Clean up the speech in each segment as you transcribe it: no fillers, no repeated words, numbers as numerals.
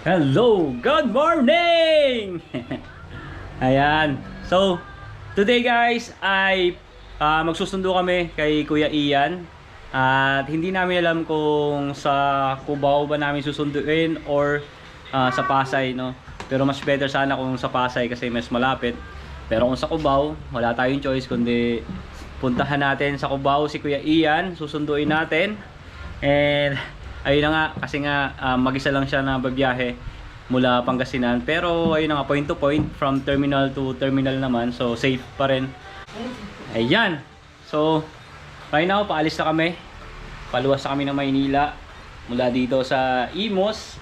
Hello! Good morning! Ayan. So, today guys ay magsusundo kami kay Kuya Ian. At hindi namin alam kung sa Cubao ba namin susunduin or sa Pasay, no? Pero mas better sana kung sa Pasay kasi mas malapit. Pero kung sa Cubao, wala tayong choice kundi puntahan natin sa Cubao si Kuya Ian, susunduin natin. And ayun na nga, kasi nga mag-isa lang siya na babiyahe mula Pangasinan. Pero ayun na nga, point to point, from terminal to terminal naman. So safe pa rin. Ayan. So right now, paalis na kami. Paluwas na kami ng Maynila. Mula dito sa Imus.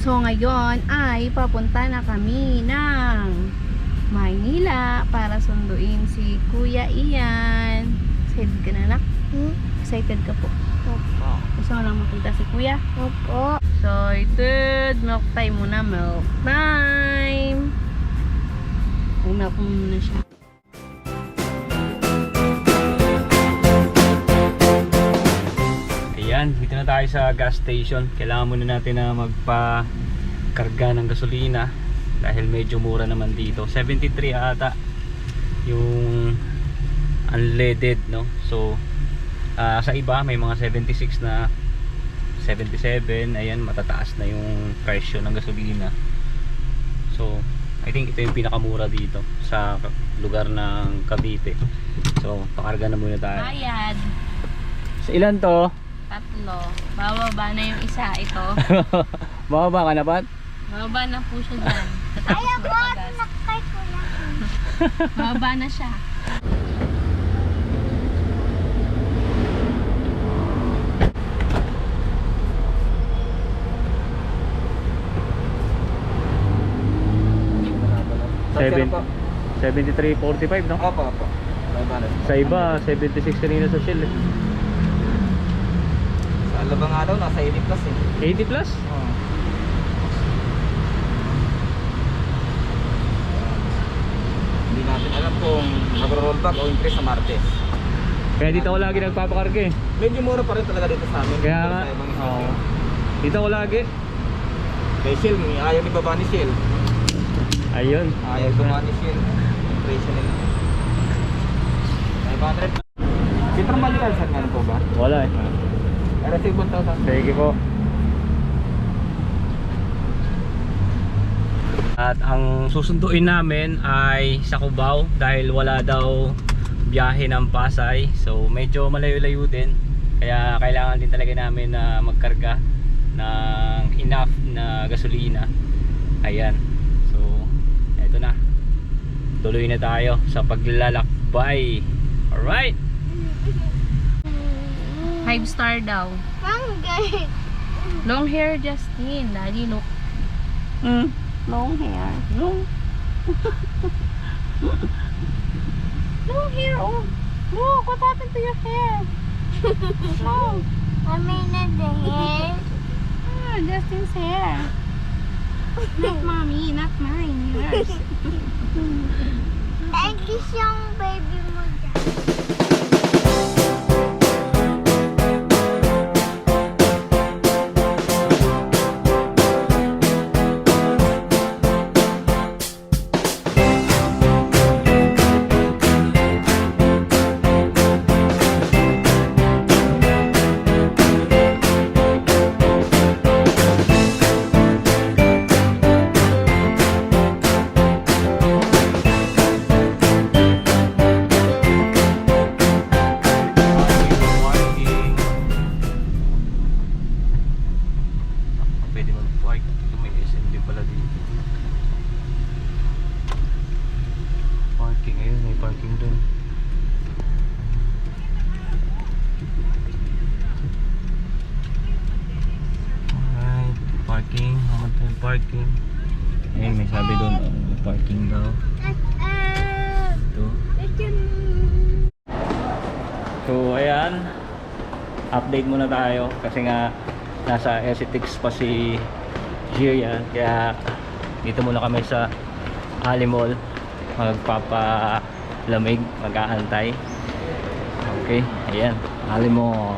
So ngayon ay papunta na kami ng Maynila para sunduin si Kuya Ian. Excited ka na, anak? Excited ka po? Opo. Gusto mo lang makita si Kuya? Opo. Excited! Milk time muna, milk time! Milk muna siya. Ayan, dito na tayo sa gas station. Kailangan muna natin na magpa-karga ng gasolina dahil medyo mura naman dito. 73 ata yung unleaded, no? So sa iba may mga 76 na, 77. Ayan, matataas na yung presyo ng gasolina. So I think ito yung pinakamura dito sa lugar ng Cavite. So pakarga na muna tayo. Bayad! Sa ilan to? 3. Bababa na yung isa ito. Bababa ka na, Pat? Bababa na po siya dyan. Katapos magpagas. Nakay ko lang. Bababa na siya. Seven, 73.45, no? Opo. Sa iba, 76 kanina sa Shell. Sa Alabang nga daw, nasa 80 plus eh. 80 plus? Oo. Hindi natin alam kung mag-roll back o increase sa Martes. Kaya dito ako lagi nagpapakarga eh. Medyo mura pa rin talaga dito sa amin. Kaya Pero nga, sa ibang oo. istasyon. Dito ako lagi. Kay Shell, ayaw ni baba ni Shell. Ayun. Ayaw baba ni Shell. Yung presyo nila. 500. Petrol Malian, saan nga po ba? Wala eh. Pero sa 1,000. Sige po. At ang susunduin namin ay sa Cubao dahil wala daw biyahe ng Pasay. So medyo malayo-layo din. Kaya kailangan din talaga namin na magkarga ng enough na gasolina. Ayan. So eto na. Tuloy na tayo sa paglalakbay. Alright. 5-star daw. Pangay. Long hair, Justin. Daddy, look. Long hair. Long. Long hair, oh. Look, what happened to your hair? Oh. I mean the hair. Ah, Justin's hair. Not mommy, not mine. Yours. Thank you yung baby mo dyan. parking. Ayun, may sabi doon, parking. update muna tayo kasi nga nasa Essex pa si Jirian, kaya dito muna kami sa Ali Mall magpapalamig, mag-aantay. Okay, ayan, Ali Mall.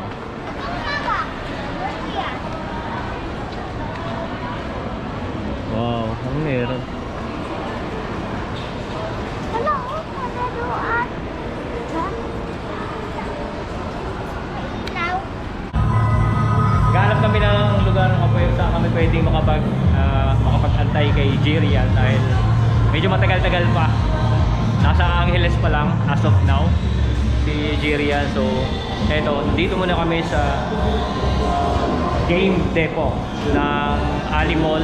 Wow, ang meron. Hello, panaluan. Now, Naghanap kami ng lugar kung saan kami pwedeng makapag-antay kay Jirian dahil medyo matagal-tagal pa. Nasa Angeles pa lang as of now si Jirian. So eto, dito muna kami sa game depot ng Ali Mall,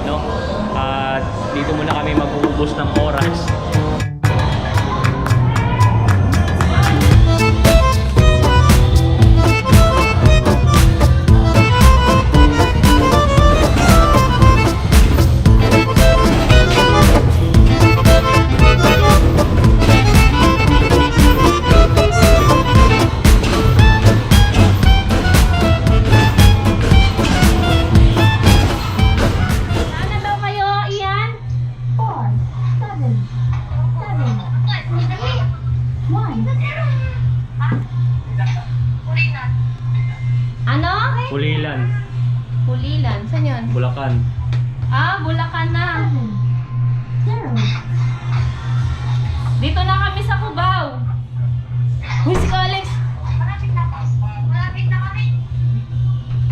no? At dito muna kami mag-uubos ng oras. Ano daw kayo, Ian? 4, 7, 1. Ano? Pulilan, Pulilan. Saan yun? Bulacan. Ah, Bulacan na. Dito na kami sa Cubao. Uy, si Alex.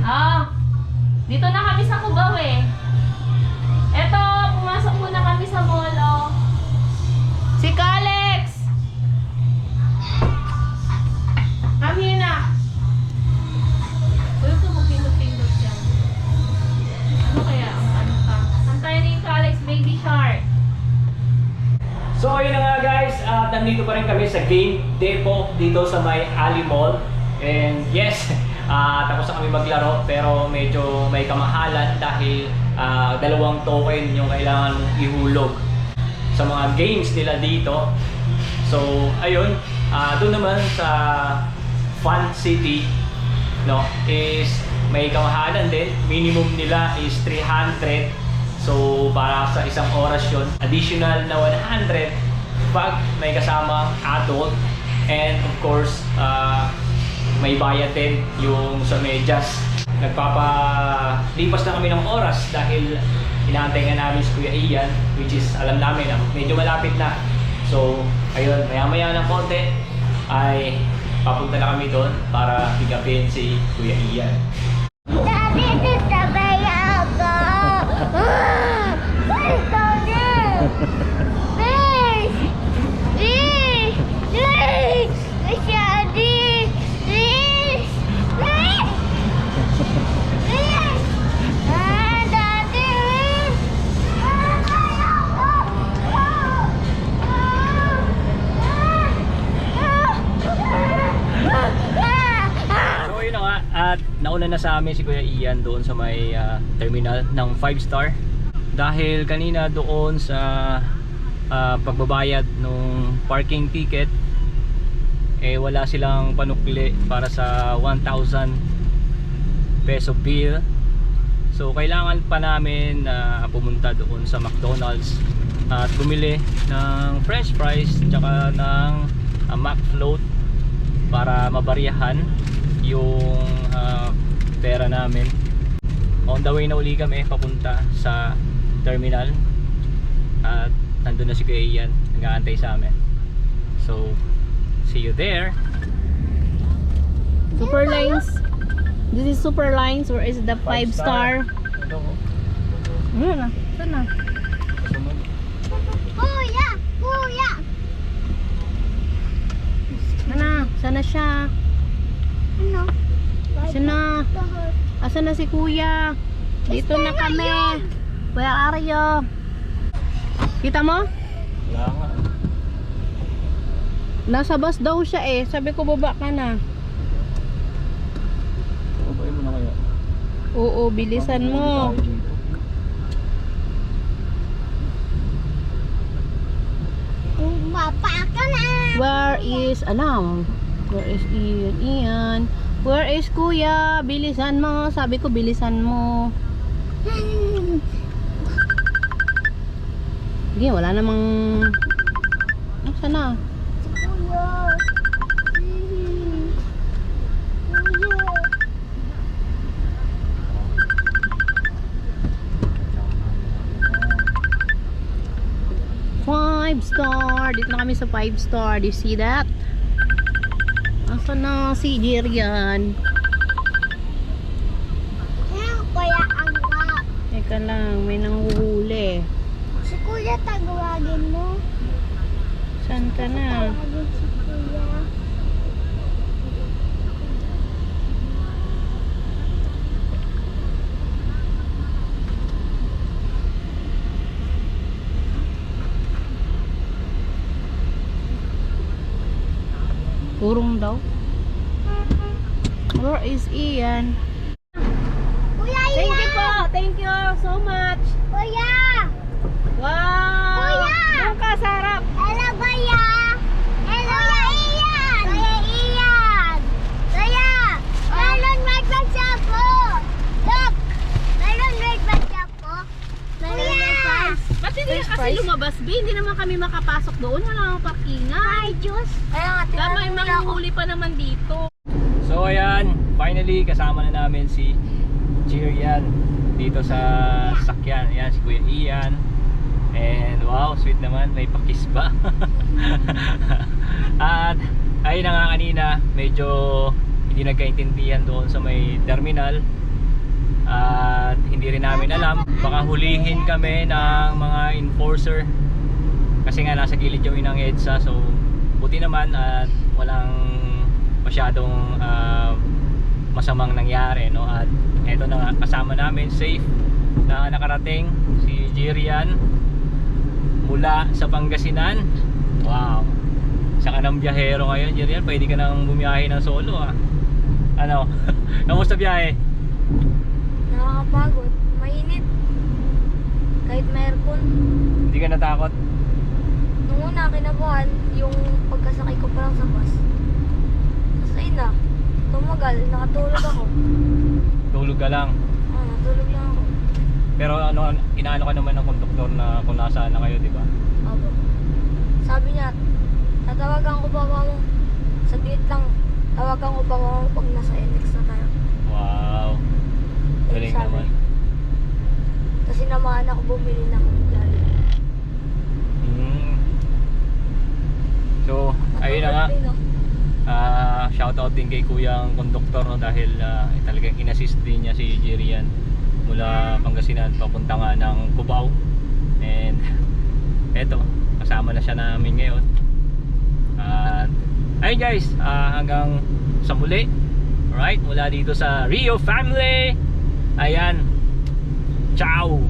Ah, dito na kami sa Cubao eh. Eto, pumasok muna kami sa mall, oh. Si Alex. Come here na. Uy, ito magpindot-pindot yan. Ano kaya? Ano ka? Antayin ni Alex, baby shark. So ayun na nga guys, at nandito pa rin kami sa game depot dito sa may Ali Mall. And yes, tapos na kami maglaro pero medyo may kamahalan dahil dalawang token yung kailangan mong ihulog sa mga games nila dito. So ayun, doon naman sa Fun City, no, is may kamahalan din. Minimum nila is 300. So para sa isang oras yun, additional na 100 pag may kasama adult. And of course, may bayad din yung sa medyas. Nagpapalipas na kami ng oras dahil inaantay nga namin si Kuya Ian, which is alam namin na medyo malapit na. So ayun, maya-maya ng konti ay papunta na kami doon para pick upin si Kuya Ian. Daddy, sasabay ako. Please, Daddy. Please. Please. Please. Please, Daddy. Please. Please. Please. Daddy. Sasabay ako. So ayun na nga, at nauna na sa amin si Kuya Ian doon sa may terminal ng 5-star dahil kanina doon sa pagbabayad ng parking ticket wala silang panukli para sa 1,000 peso bill. So kailangan pa namin pumunta doon sa McDonald's at bumili ng french fries tsaka ng McFloat para mabariyahan yung pera namin. On the way na uli kami papunta sa terminal at nandun na si Kuya Ian, nag-aantay sa amin. So see you there. Super Lines. This is Super Lines or is it the 5-star? Ano na? Saan na? Kuya! Kuya! Ano? Saan na siya? Ano? Saan na? Asan na si Kuya? Dito na kami. Where are you? Kita mo? Wala nga. Nasa bus daw siya eh. Sabi ko baba ka na. Babayin mo na kaya. Oo, bilisan mo. Baba ka na! Where is Where is Ian? Ian? Where is kuya? Bilisan mo. Sabi ko bilisan mo. Hindi, wala namang... Nasaan na? Kuya. Kuya. 5-star. Dito na kami sa 5-star. Do you see that? Nasaan na si Jerian? Kuya ang rap. Teka lang, may nanghuhuli. Si Kuya tagawagin mo. Saan ka na? Tawagin si Kuya. Urong daw. Where is Ian? Kuya Thank you Ian! po. Thank you so much. Kuya! Wow! Kuya! Doon ka sa harap. Hello, Kuya! Hello, Kuya Ian! Kuya Ian! Kuya! Melon red bag siya po! Look! Melon red bag siya po! Melon red bag! Ba't hindi First kasi prize. lumabas, B? Hindi naman kami makapasok doon. Wala nang parkingan. Ay, Diyos! Kaya nga, May manghuli pa naman dito. So ayan, finally kasama na namin si Jerian dito sa sakyan. Ayan, si Kuya Ian. And wow, sweet naman, may pakis pa. At ayun na nga kanina, medyo hindi nagkaintindihan doon sa may terminal. At hindi rin namin alam, baka hulihin kami ng mga enforcer. Kasi nga nasa gilid yung inang EDSA, so buti naman at walang masyadong masamang nangyari, no? At eto na nga, kasama namin safe na nakarating si Jerian mula sa Pangasinan. Wow, isa ka ng biyahero ngayon, Jerian. Pwede ka nang bumiyahe ng solo, ah. Ano? Kamusta biyahe? Nakakapagod. Mainit. Kahit may aircon. Hindi ka natakot? Nung una, kinabuhan, yung pagkasakay ko pa lang sa bus. Tapos ayun na, tumagal, nakatulog ako. Tulog ka lang. Natulog lang ako. Pero ano, inaano ka naman ng konduktor na kung nasaan na kayo, di ba? Opo. Sabi niya, tatawagan ko ba mo? Saglit lang, tawagan ko ba mo pag nasa NX na tayo? Wow. Galing Sabi. naman. Kasi naman ako bumili ng Jollibee. Mm. So, ayun na nga. Natulog din, no? Shoutout din kay kuyang konduktor, no, dahil talagang inassist din niya si Jerian mula Pangasinan papunta nga ng Cubao. And eto, kasama na siya namin ngayon. At ayun guys, hanggang sa muli. Alright, mula dito sa Rio Family. Ayan. Ciao.